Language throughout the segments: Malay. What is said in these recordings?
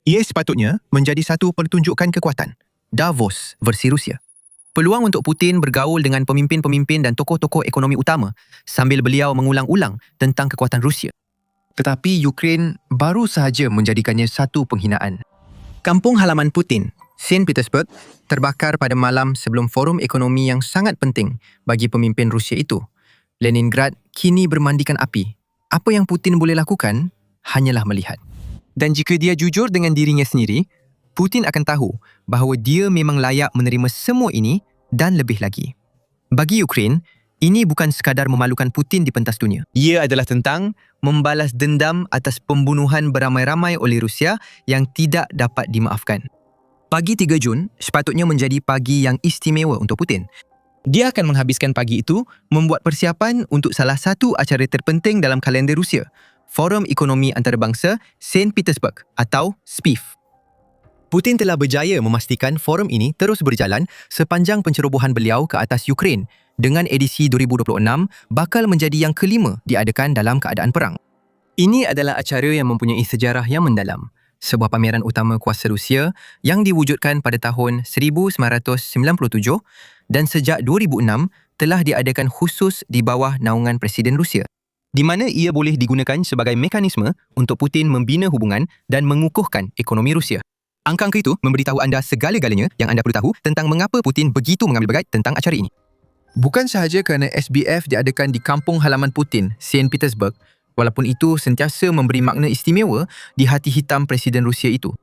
Ia sepatutnya menjadi satu pertunjukan kekuatan. Davos versi Rusia. Peluang untuk Putin bergaul dengan pemimpin-pemimpin dan tokoh-tokoh ekonomi utama sambil beliau mengulang-ulang tentang kekuatan Rusia. Tetapi Ukraine baru sahaja menjadikannya satu penghinaan. Kampung halaman Putin, Saint Petersburg, terbakar pada malam sebelum forum ekonomi yang sangat penting bagi pemimpin Rusia itu. Leningrad kini bermandikan api. Apa yang Putin boleh lakukan hanyalah melihat. Dan jika dia jujur dengan dirinya sendiri, Putin akan tahu bahawa dia memang layak menerima semua ini dan lebih lagi. Bagi Ukraine, ini bukan sekadar memalukan Putin di pentas dunia. Ia adalah tentang membalas dendam atas pembunuhan beramai-ramai oleh Rusia yang tidak dapat dimaafkan. Pagi 3 Jun sepatutnya menjadi pagi yang istimewa untuk Putin. Dia akan menghabiskan pagi itu membuat persiapan untuk salah satu acara terpenting dalam kalender Rusia, Forum Ekonomi Antarabangsa Saint Petersburg atau SPIF. Putin telah berjaya memastikan forum ini terus berjalan sepanjang pencerobohan beliau ke atas Ukraine dengan edisi 2026 bakal menjadi yang kelima diadakan dalam keadaan perang. Ini adalah acara yang mempunyai sejarah yang mendalam. Sebuah pameran utama kuasa Rusia yang diwujudkan pada tahun 1997 dan sejak 2006 telah diadakan khusus di bawah naungan Presiden Rusia, di mana ia boleh digunakan sebagai mekanisme untuk Putin membina hubungan dan mengukuhkan ekonomi Rusia. Angka-angka itu memberitahu anda segala-galanya yang anda perlu tahu tentang mengapa Putin begitu mengambil begat tentang acara ini. Bukan sahaja kerana SBF diadakan di kampung halaman Putin, Saint Petersburg, walaupun itu sentiasa memberi makna istimewa di hati hitam Presiden Rusia itu.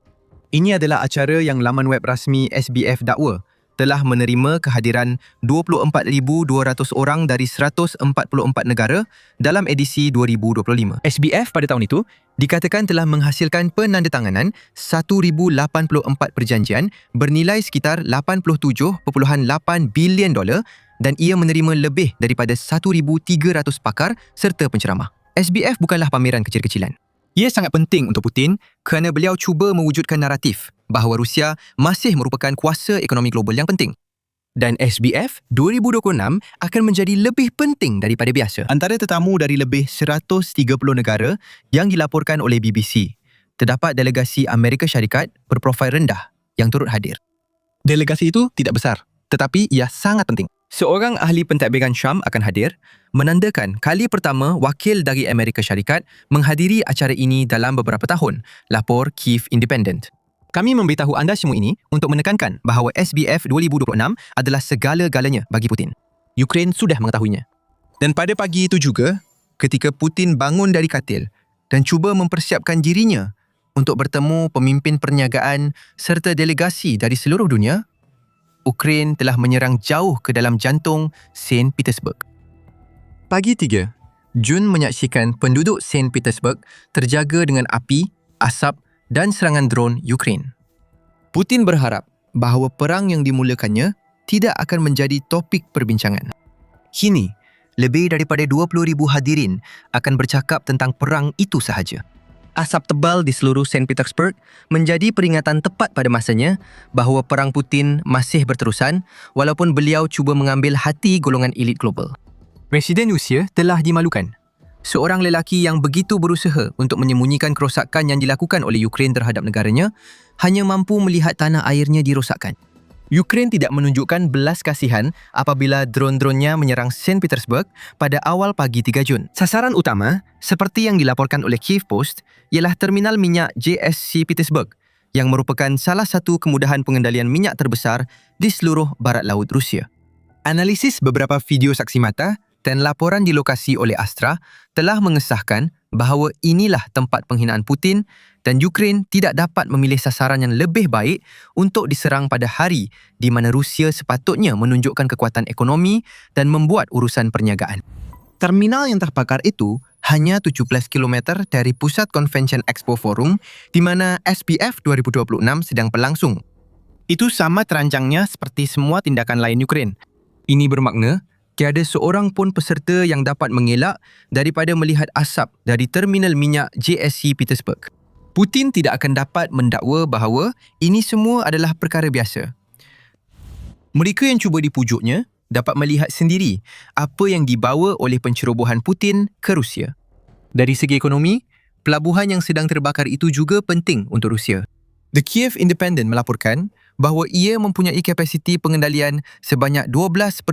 Ini adalah acara yang laman web rasmi SBF dakwa telah menerima kehadiran 24,200 orang dari 144 negara dalam edisi 2025. SBF pada tahun itu dikatakan telah menghasilkan penandatanganan 1,084 perjanjian bernilai sekitar 87.8 bilion dolar dan ia menerima lebih daripada 1,300 pakar serta penceramah. SBF bukanlah pameran kecil-kecilan. Ia sangat penting untuk Putin kerana beliau cuba mewujudkan naratif bahawa Rusia masih merupakan kuasa ekonomi global yang penting. Dan SBF 2026 akan menjadi lebih penting daripada biasa. Antara tetamu dari lebih 130 negara yang dilaporkan oleh BBC, terdapat delegasi Amerika Syarikat berprofil rendah yang turut hadir. Delegasi itu tidak besar, tetapi ia sangat penting. Seorang ahli pentadbiran Syam akan hadir, menandakan kali pertama wakil dari Amerika Syarikat menghadiri acara ini dalam beberapa tahun, lapor Kyiv Independent. Kami memberitahu anda semua ini untuk menekankan bahawa SBF 2026 adalah segala-galanya bagi Putin. Ukraine sudah mengetahuinya. Dan pada pagi itu juga, ketika Putin bangun dari katil dan cuba mempersiapkan dirinya untuk bertemu pemimpin perniagaan serta delegasi dari seluruh dunia, Ukraine telah menyerang jauh ke dalam jantung Saint Petersburg. Pagi 3, Jun menyaksikan penduduk Saint Petersburg terjaga dengan api, asap dan serangan drone Ukraine. Putin berharap bahawa perang yang dimulakannya tidak akan menjadi topik perbincangan. Kini, lebih daripada 20,000 hadirin akan bercakap tentang perang itu sahaja. Asap tebal di seluruh Saint Petersburg menjadi peringatan tepat pada masanya bahawa perang Putin masih berterusan walaupun beliau cuba mengambil hati golongan elit global. Presiden Rusia telah dimalukan. Seorang lelaki yang begitu berusaha untuk menyembunyikan kerosakan yang dilakukan oleh Ukraine terhadap negaranya hanya mampu melihat tanah airnya dirosakkan. Ukraine tidak menunjukkan belas kasihan apabila drone-dronenya menyerang Saint Petersburg pada awal pagi 3 Jun. Sasaran utama, seperti yang dilaporkan oleh Kyiv Post, ialah terminal minyak JSC Petersburg yang merupakan salah satu kemudahan pengendalian minyak terbesar di seluruh barat laut Rusia. Analisis beberapa video saksi mata dan laporan di lokasi oleh Astra telah mengesahkan bahawa inilah tempat penghinaan Putin dan Ukraine tidak dapat memilih sasaran yang lebih baik untuk diserang pada hari di mana Rusia sepatutnya menunjukkan kekuatan ekonomi dan membuat urusan perniagaan. Terminal yang terbakar itu hanya 17 km dari pusat Convention Expo Forum di mana SBF 2026 sedang berlangsung. Itu sama terancangnya seperti semua tindakan lain Ukraine. Ini bermakna tiada seorang pun peserta yang dapat mengelak daripada melihat asap dari terminal minyak JSC Petersburg. Putin tidak akan dapat mendakwa bahawa ini semua adalah perkara biasa. Mereka yang cuba dipujuknya dapat melihat sendiri apa yang dibawa oleh pencerobohan Putin ke Rusia. Dari segi ekonomi, pelabuhan yang sedang terbakar itu juga penting untuk Rusia. The Kiev Independent melaporkan bahawa ia mempunyai kapasiti pengendalian sebanyak 12.5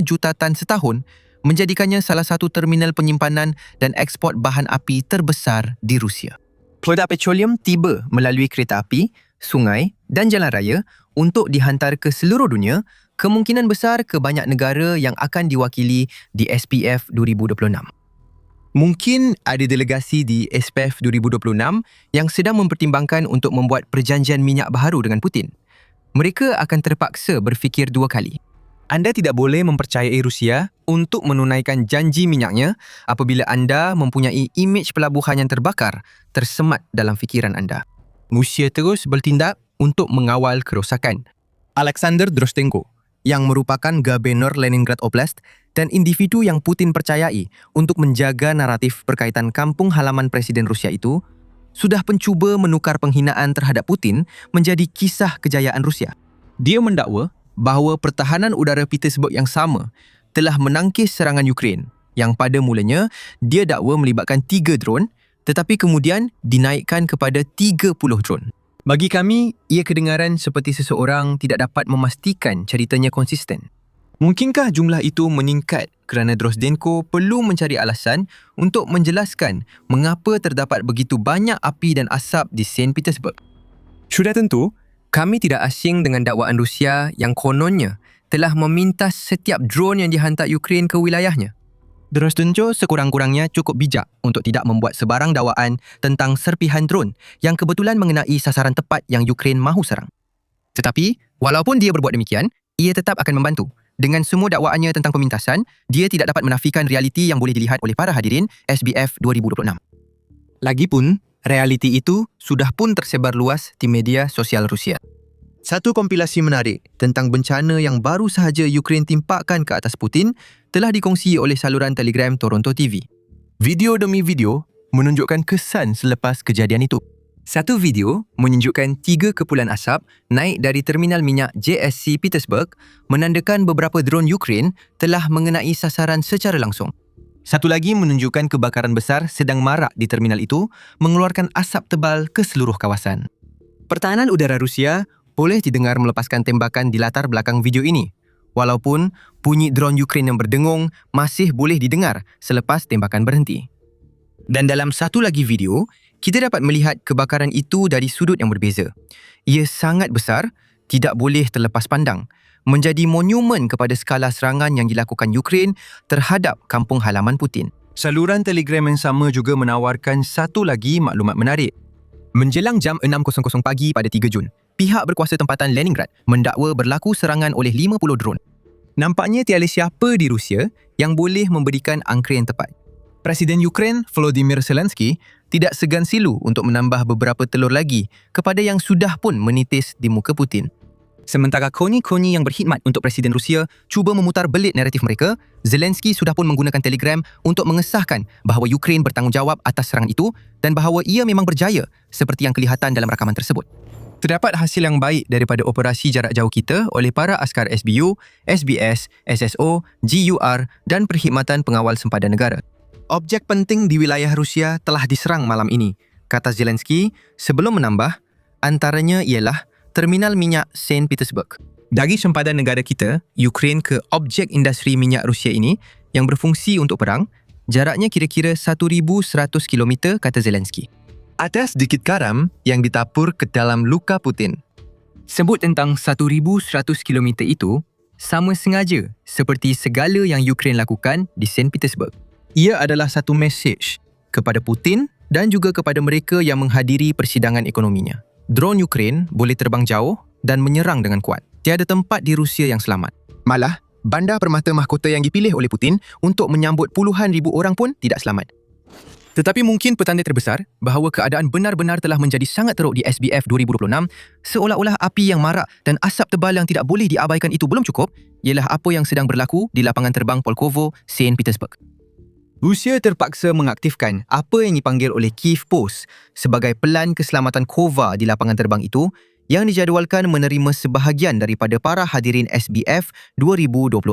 juta tan setahun, menjadikannya salah satu terminal penyimpanan dan eksport bahan api terbesar di Rusia. Produk petroleum tiba melalui kereta api, sungai dan jalan raya untuk dihantar ke seluruh dunia, kemungkinan besar ke banyak negara yang akan diwakili di SPF 2026. Mungkin ada delegasi di SPF 2026 yang sedang mempertimbangkan untuk membuat perjanjian minyak baharu dengan Putin. Mereka akan terpaksa berfikir dua kali. Anda tidak boleh mempercayai Rusia untuk menunaikan janji minyaknya apabila anda mempunyai imej pelabuhan yang terbakar tersemat dalam fikiran anda. Rusia terus bertindak untuk mengawal kerosakan. Alexander Drostenko, yang merupakan Gubernur Leningrad Oblast dan individu yang Putin percayai untuk menjaga naratif berkaitan kampung halaman Presiden Rusia itu, sudah mencuba menukar penghinaan terhadap Putin menjadi kisah kejayaan Rusia. Dia mendakwa bahawa pertahanan udara Petersburg yang sama telah menangkis serangan Ukraine yang pada mulanya dia dakwa melibatkan 3 drone tetapi kemudian dinaikkan kepada 30 drone. Bagi kami, ia kedengaran seperti seseorang tidak dapat memastikan ceritanya konsisten. Mungkinkah jumlah itu meningkat kerana Drostenko perlu mencari alasan untuk menjelaskan mengapa terdapat begitu banyak api dan asap di Saint Petersburg? Sudah tentu, kami tidak asing dengan dakwaan Rusia yang kononnya telah memintas setiap drone yang dihantar Ukraine ke wilayahnya. Drostenko sekurang-kurangnya cukup bijak untuk tidak membuat sebarang dakwaan tentang serpihan drone yang kebetulan mengenai sasaran tepat yang Ukraine mahu serang. Tetapi, walaupun dia berbuat demikian, ia tetap akan membantu. Dengan semua dakwaannya tentang pemintasan, dia tidak dapat menafikan realiti yang boleh dilihat oleh para hadirin SBF 2026. Lagipun, realiti itu sudah pun tersebar luas di media sosial Rusia. Satu kompilasi menarik tentang bencana yang baru sahaja Ukraine timpakan ke atas Putin telah dikongsi oleh saluran Telegram Toronto TV. Video demi video menunjukkan kesan selepas kejadian itu. Satu video menunjukkan 3 kepulan asap naik dari terminal minyak JSC Petersburg menandakan beberapa drone Ukraine telah mengenai sasaran secara langsung. Satu lagi menunjukkan kebakaran besar sedang marak di terminal itu mengeluarkan asap tebal ke seluruh kawasan. Pertahanan udara Rusia boleh didengar melepaskan tembakan di latar belakang video ini, walaupun bunyi drone Ukraine yang berdengung masih boleh didengar selepas tembakan berhenti. Dan dalam satu lagi video, kita dapat melihat kebakaran itu dari sudut yang berbeza. Ia sangat besar, tidak boleh terlepas pandang, menjadi monumen kepada skala serangan yang dilakukan Ukraine terhadap kampung halaman Putin. Saluran Telegram yang sama juga menawarkan satu lagi maklumat menarik. Menjelang jam 6.00 pagi pada 3 Jun, pihak berkuasa tempatan Leningrad mendakwa berlaku serangan oleh 50 drone. Nampaknya tiada siapa di Rusia yang boleh memberikan angka yang tepat. Presiden Ukraine Volodymyr Zelensky tidak segan silu untuk menambah beberapa telur lagi kepada yang sudah pun menitis di muka Putin. Sementara koni-koni yang berkhidmat untuk Presiden Rusia cuba memutar belit naratif mereka, Zelensky sudah pun menggunakan Telegram untuk mengesahkan bahawa Ukraine bertanggungjawab atas serangan itu dan bahawa ia memang berjaya seperti yang kelihatan dalam rakaman tersebut. Terdapat hasil yang baik daripada operasi jarak jauh kita oleh para askar SBU, SBS, SSO, GUR dan Perkhidmatan Pengawal Sempadan Negara. Objek penting di wilayah Rusia telah diserang malam ini, kata Zelensky sebelum menambah, antaranya ialah terminal minyak Saint Petersburg. Dari sempadan negara kita, Ukraine ke objek industri minyak Rusia ini yang berfungsi untuk perang, jaraknya kira-kira 1,100 km, kata Zelensky. Ada sedikit garam yang ditapur ke dalam luka Putin. Sebut tentang 1,100 km itu sama sengaja seperti segala yang Ukraine lakukan di Saint Petersburg. Ia adalah satu mesej kepada Putin dan juga kepada mereka yang menghadiri persidangan ekonominya. Drone Ukraine boleh terbang jauh dan menyerang dengan kuat. Tiada tempat di Rusia yang selamat. Malah, bandar permata mahkota yang dipilih oleh Putin untuk menyambut puluhan ribu orang pun tidak selamat. Tetapi mungkin petanda terbesar bahawa keadaan benar-benar telah menjadi sangat teruk di SBF 2026 seolah-olah api yang marak dan asap tebal yang tidak boleh diabaikan itu belum cukup ialah apa yang sedang berlaku di lapangan terbang Polkovo, Saint Petersburg. Rusia terpaksa mengaktifkan apa yang dipanggil oleh Kiev Post sebagai pelan keselamatan KOVA di lapangan terbang itu yang dijadualkan menerima sebahagian daripada para hadirin SBF 2026.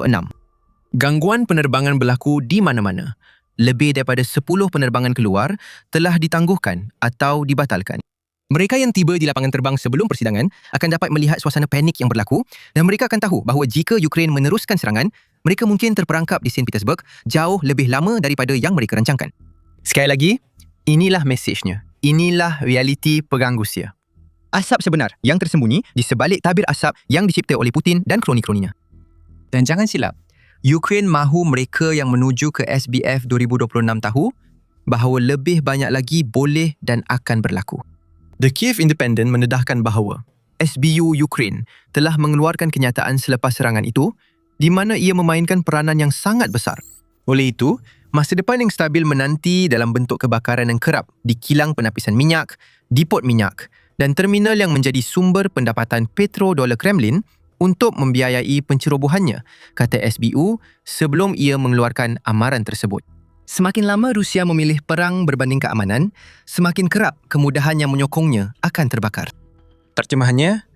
Gangguan penerbangan berlaku di mana-mana. Lebih daripada 10 penerbangan keluar telah ditangguhkan atau dibatalkan. Mereka yang tiba di lapangan terbang sebelum persidangan akan dapat melihat suasana panik yang berlaku dan mereka akan tahu bahawa jika Ukraine meneruskan serangan, mereka mungkin terperangkap di St. Petersburg jauh lebih lama daripada yang mereka rancangkan. Sekali lagi, inilah mesejnya. Inilah realiti perang Rusia. Asap sebenar yang tersembunyi di sebalik tabir asap yang dicipta oleh Putin dan kroni-kroninya. Dan jangan silap, Ukraine mahu mereka yang menuju ke SBF 2026 tahu bahawa lebih banyak lagi boleh dan akan berlaku. The Kiev Independent mendedahkan bahawa SBU Ukraine telah mengeluarkan kenyataan selepas serangan itu di mana ia memainkan peranan yang sangat besar. Oleh itu, masa depan yang stabil menanti dalam bentuk kebakaran yang kerap di kilang penapisan minyak, dipot minyak dan terminal yang menjadi sumber pendapatan petrodolar Kremlin untuk membiayai pencerobohannya, kata SBU sebelum ia mengeluarkan amaran tersebut. Semakin lama Rusia memilih perang berbanding keamanan, semakin kerap kemudahan yang menyokongnya akan terbakar. Terjemahannya,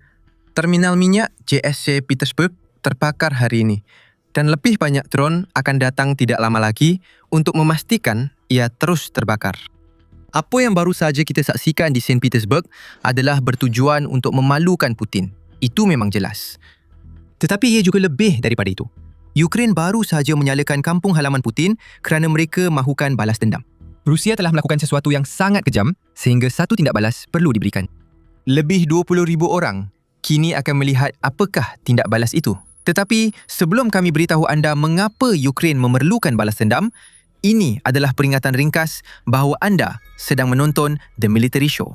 terminal minyak JSC Petersburg terbakar hari ini dan lebih banyak drone akan datang tidak lama lagi untuk memastikan ia terus terbakar. Apa yang baru saja kita saksikan di St. Petersburg adalah bertujuan untuk memalukan Putin. Itu memang jelas. Tetapi ia juga lebih daripada itu. Ukraine baru sahaja menyalakan kampung halaman Putin kerana mereka mahukan balas dendam. Rusia telah melakukan sesuatu yang sangat kejam sehingga satu tindak balas perlu diberikan. Lebih 20,000 orang kini akan melihat apakah tindak balas itu. Tetapi sebelum kami beritahu anda mengapa Ukraine memerlukan balas dendam, ini adalah peringatan ringkas bahawa anda sedang menonton The Military Show.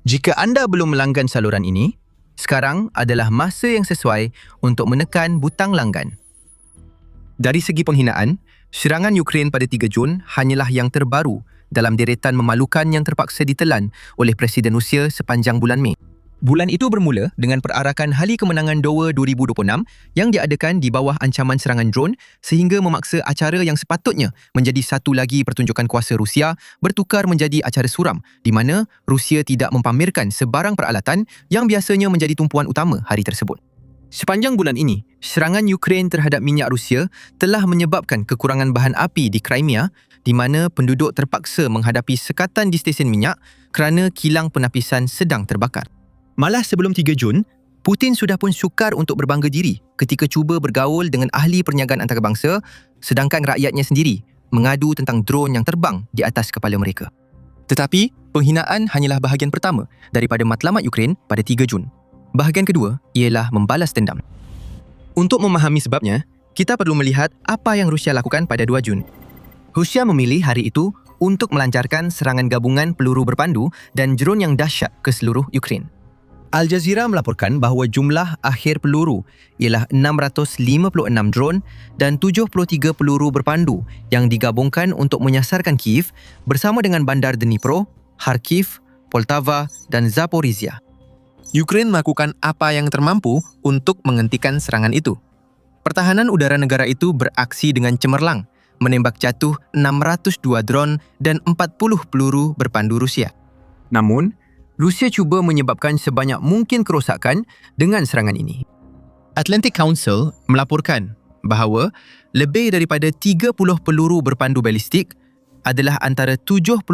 Jika anda belum melanggan saluran ini, sekarang adalah masa yang sesuai untuk menekan butang langgan. Dari segi penghinaan, serangan Ukraine pada 3 Jun hanyalah yang terbaru dalam deretan memalukan yang terpaksa ditelan oleh Presiden Rusia sepanjang bulan Mei. Bulan itu bermula dengan perarakan Hari Kemenangan Doha 2026 yang diadakan di bawah ancaman serangan drone sehingga memaksa acara yang sepatutnya menjadi satu lagi pertunjukan kuasa Rusia bertukar menjadi acara suram di mana Rusia tidak mempamerkan sebarang peralatan yang biasanya menjadi tumpuan utama hari tersebut. Sepanjang bulan ini, serangan Ukraine terhadap minyak Rusia telah menyebabkan kekurangan bahan api di Crimea di mana penduduk terpaksa menghadapi sekatan di stesen minyak kerana kilang penapisan sedang terbakar. Malah sebelum 3 Jun, Putin sudah pun sukar untuk berbangga diri ketika cuba bergaul dengan ahli perniagaan antarabangsa sedangkan rakyatnya sendiri mengadu tentang drone yang terbang di atas kepala mereka. Tetapi, penghinaan hanyalah bahagian pertama daripada matlamat Ukraine pada 3 Jun. Bahagian kedua ialah membalas dendam. Untuk memahami sebabnya, kita perlu melihat apa yang Rusia lakukan pada 2 Jun. Rusia memilih hari itu untuk melancarkan serangan gabungan peluru berpandu dan drone yang dahsyat ke seluruh Ukraine. Al Jazeera melaporkan bahawa jumlah akhir peluru ialah 656 drone dan 73 peluru berpandu yang digabungkan untuk menyasarkan Kiev bersama dengan bandar Dnipro, Kharkiv, Poltava dan Zaporizhia. Ukraine melakukan apa yang termampu untuk menghentikan serangan itu. Pertahanan udara negara itu beraksi dengan cemerlang, menembak jatuh 602 drone dan 40 peluru berpandu Rusia. Namun, Rusia cuba menyebabkan sebanyak mungkin kerosakan dengan serangan ini. Atlantic Council melaporkan bahawa lebih daripada 30 peluru berpandu balistik adalah antara 73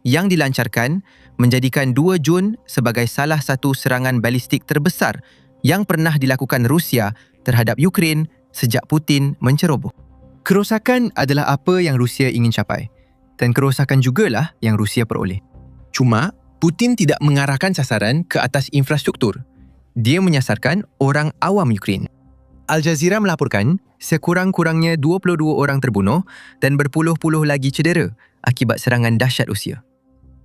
yang dilancarkan menjadikan 2 Jun sebagai salah satu serangan balistik terbesar yang pernah dilakukan Rusia terhadap Ukraine sejak Putin menceroboh. Kerosakan adalah apa yang Rusia ingin capai dan kerosakan jugalah yang Rusia peroleh. Cuma, Putin tidak mengarahkan sasaran ke atas infrastruktur. Dia menyasarkan orang awam Ukraine. Al Jazeera melaporkan sekurang-kurangnya 22 orang terbunuh dan berpuluh-puluh lagi cedera akibat serangan dahsyat Rusia.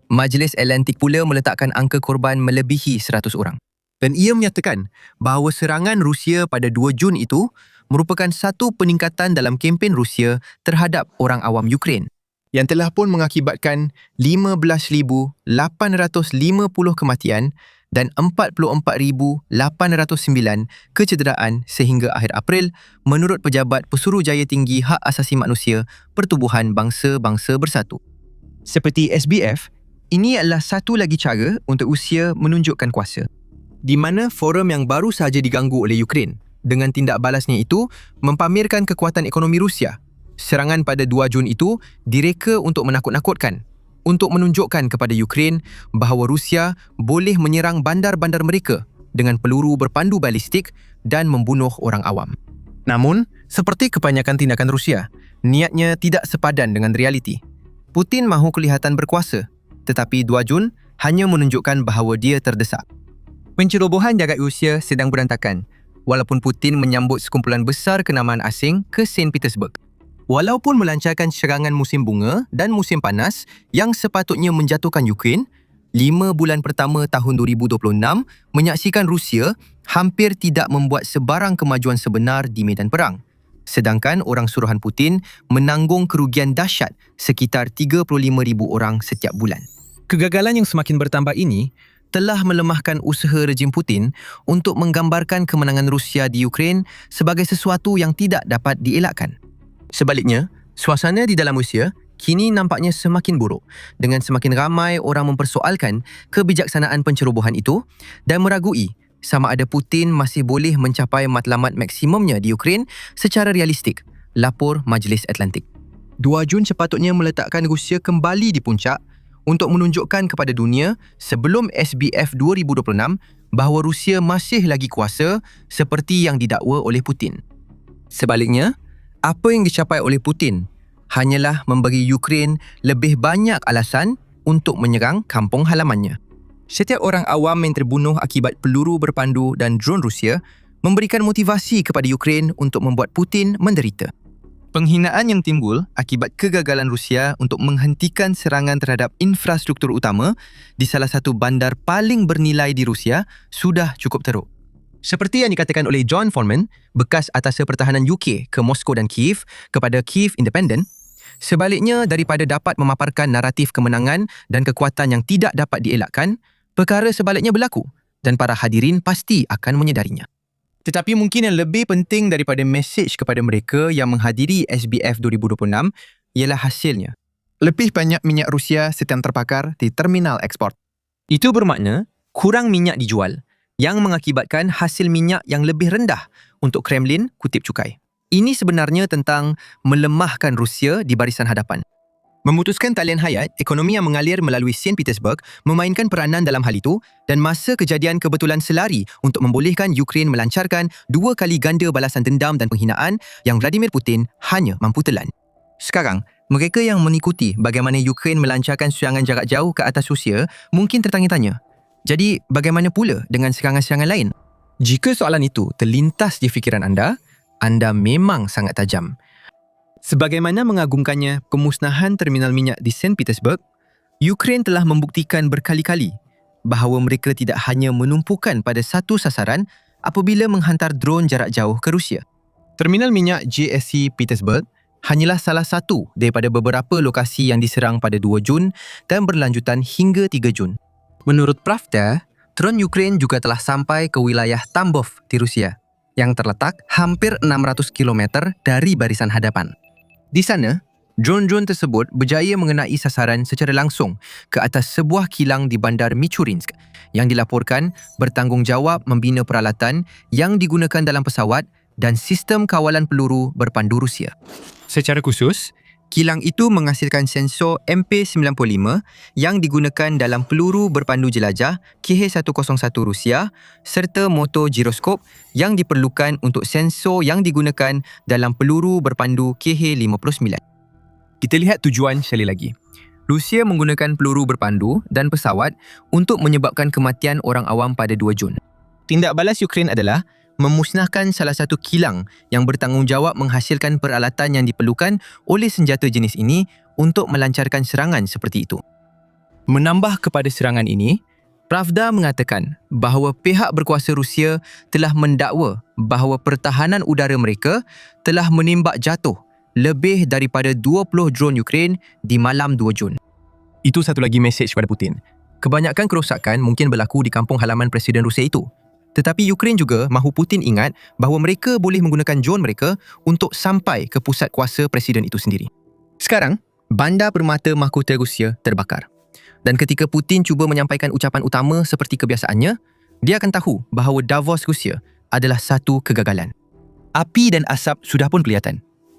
Majlis Atlantik pula meletakkan angka korban melebihi 100 orang. Dan ia menyatakan bahawa serangan Rusia pada 2 Jun itu merupakan satu peningkatan dalam kempen Rusia terhadap orang awam Ukraine yang telah pun mengakibatkan 15,850 kematian dan 44,809 kecederaan sehingga akhir April menurut Pejabat Pesuruhjaya Tinggi Hak Asasi Manusia Pertubuhan Bangsa-Bangsa Bersatu. Seperti SBF, ini adalah satu lagi cara untuk Rusia menunjukkan kuasa, di mana forum yang baru sahaja diganggu oleh Ukraine dengan tindak balasnya itu mempamerkan kekuatan ekonomi Rusia. Serangan pada 2 Jun itu direka untuk menakut-nakutkan untuk menunjukkan kepada Ukraine bahawa Rusia boleh menyerang bandar-bandar mereka dengan peluru berpandu balistik dan membunuh orang awam. Namun, seperti kebanyakan tindakan Rusia, niatnya tidak sepadan dengan realiti. Putin mahu kelihatan berkuasa, tetapi 2 Jun hanya menunjukkan bahawa dia terdesak. Pencerobohan jagat Rusia sedang berantakan, walaupun Putin menyambut sekumpulan besar kenamaan asing ke Saint Petersburg. Walaupun melancarkan serangan musim bunga dan musim panas yang sepatutnya menjatuhkan Ukraine, 5 bulan pertama tahun 2026 menyaksikan Rusia hampir tidak membuat sebarang kemajuan sebenar di medan perang. Sedangkan orang suruhan Putin menanggung kerugian dahsyat sekitar 35,000 orang setiap bulan. Kegagalan yang semakin bertambah ini telah melemahkan usaha rejim Putin untuk menggambarkan kemenangan Rusia di Ukraine sebagai sesuatu yang tidak dapat dielakkan. Sebaliknya, suasana di dalam Rusia kini nampaknya semakin buruk dengan semakin ramai orang mempersoalkan kebijaksanaan pencerobohan itu dan meragui sama ada Putin masih boleh mencapai matlamat maksimumnya di Ukraine secara realistik, lapor Majlis Atlantik. 2 Jun sepatutnya meletakkan Rusia kembali di puncak untuk menunjukkan kepada dunia sebelum SBF 2026 bahawa Rusia masih lagi kuasa seperti yang didakwa oleh Putin. Sebaliknya, apa yang dicapai oleh Putin hanyalah memberi Ukraine lebih banyak alasan untuk menyerang kampung halamannya. Setiap orang awam yang terbunuh akibat peluru berpandu dan drone Rusia memberikan motivasi kepada Ukraine untuk membuat Putin menderita. Penghinaan yang timbul akibat kegagalan Rusia untuk menghentikan serangan terhadap infrastruktur utama di salah satu bandar paling bernilai di Rusia sudah cukup teruk. Seperti yang dikatakan oleh John Foreman, bekas atase pertahanan UK ke Moskow dan Kiev kepada Kiev Independent, sebaliknya daripada dapat memaparkan naratif kemenangan dan kekuatan yang tidak dapat dielakkan, perkara sebaliknya berlaku dan para hadirin pasti akan menyedarinya. Tetapi mungkin yang lebih penting daripada mesej kepada mereka yang menghadiri SBF 2026 ialah hasilnya. Lebih banyak minyak Rusia sedang terbakar di terminal ekspor. Itu bermakna kurang minyak dijual, yang mengakibatkan hasil minyak yang lebih rendah untuk Kremlin kutip cukai. Ini sebenarnya tentang melemahkan Rusia di barisan hadapan. Memutuskan talian hayat, ekonomi yang mengalir melalui Saint Petersburg memainkan peranan dalam hal itu dan masa kejadian kebetulan selari untuk membolehkan Ukraine melancarkan 2 kali ganda balasan dendam dan penghinaan yang Vladimir Putin hanya mampu telan. Sekarang, mereka yang mengikuti bagaimana Ukraine melancarkan serangan jarak jauh ke atas Rusia mungkin tertanya-tanya, jadi bagaimana pula dengan serangan-serangan lain? Jika soalan itu terlintas di fikiran anda memang sangat tajam. Sebagaimana mengagumkannya pemusnahan terminal minyak di Saint Petersburg, Ukraine telah membuktikan berkali-kali bahawa mereka tidak hanya menumpukan pada satu sasaran apabila menghantar drone jarak jauh ke Rusia. Terminal minyak JSC Petersburg hanyalah salah satu daripada beberapa lokasi yang diserang pada 2 Jun dan berlanjutan hingga 3 Jun. Menurut Pravda, drone Ukraine juga telah sampai ke wilayah Tambov di Rusia yang terletak hampir 600 km dari barisan hadapan. Di sana, drone-drone tersebut berjaya mengenai sasaran secara langsung ke atas sebuah kilang di bandar Michurinsk yang dilaporkan bertanggungjawab membina peralatan yang digunakan dalam pesawat dan sistem kawalan peluru berpandu Rusia. Secara khusus, kilang itu menghasilkan sensor MP95 yang digunakan dalam peluru berpandu jelajah KH-101 Rusia serta motor giroskop yang diperlukan untuk sensor yang digunakan dalam peluru berpandu KH-59. Kita lihat tujuan sekali lagi. Rusia menggunakan peluru berpandu dan pesawat untuk menyebabkan kematian orang awam pada 2 Jun. Tindak balas Ukraine adalah memusnahkan salah satu kilang yang bertanggungjawab menghasilkan peralatan yang diperlukan oleh senjata jenis ini untuk melancarkan serangan seperti itu. Menambah kepada serangan ini, Pravda mengatakan bahawa pihak berkuasa Rusia telah mendakwa bahawa pertahanan udara mereka telah menembak jatuh lebih daripada 20 drone Ukraine di malam 2 Jun. Itu satu lagi mesej kepada Putin. Kebanyakan kerosakan mungkin berlaku di kampung halaman Presiden Rusia itu. Tetapi Ukraine juga mahu Putin ingat bahawa mereka boleh menggunakan drone mereka untuk sampai ke pusat kuasa Presiden itu sendiri. Sekarang, bandar permata mahkota Rusia terbakar. Dan ketika Putin cuba menyampaikan ucapan utama seperti kebiasaannya, dia akan tahu bahawa Davos Rusia adalah satu kegagalan. Api dan asap sudah pun kelihatan.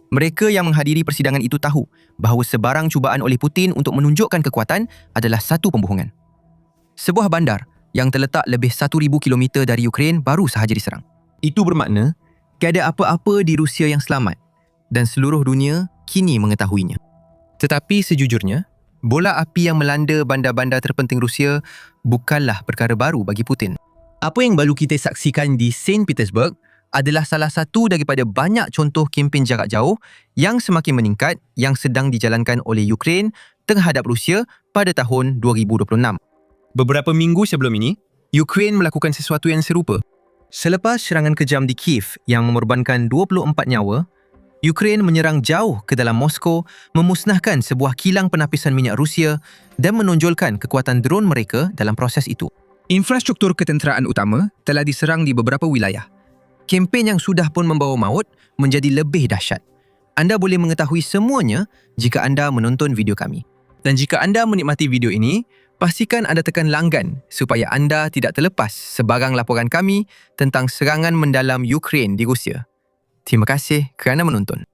Mereka yang menghadiri persidangan itu tahu bahawa sebarang cubaan oleh Putin untuk menunjukkan kekuatan adalah satu pembohongan. Sebuah bandar yang terletak lebih 1,000 kilometer dari Ukraine baru sahaja diserang. Itu bermakna tiada apa-apa di Rusia yang selamat dan seluruh dunia kini mengetahuinya. Tetapi sejujurnya, bola api yang melanda bandar-bandar terpenting Rusia bukanlah perkara baru bagi Putin. Apa yang baru kita saksikan di Saint Petersburg adalah salah satu daripada banyak contoh kempen jarak jauh yang semakin meningkat yang sedang dijalankan oleh Ukraine terhadap Rusia pada tahun 2026. Beberapa minggu sebelum ini, Ukraine melakukan sesuatu yang serupa. Selepas serangan kejam di Kiev yang mengorbankan 24 nyawa, Ukraine menyerang jauh ke dalam Moskow, memusnahkan sebuah kilang penapisan minyak Rusia dan menonjolkan kekuatan drone mereka dalam proses itu. Infrastruktur ketenteraan utama telah diserang di beberapa wilayah. Kempen yang sudah pun membawa maut menjadi lebih dahsyat. Anda boleh mengetahui semuanya jika anda menonton video kami. Dan jika anda menikmati video ini, pastikan anda tekan langgan supaya anda tidak terlepas sebarang laporan kami tentang serangan mendalam Ukraine di Rusia. Terima kasih kerana menonton.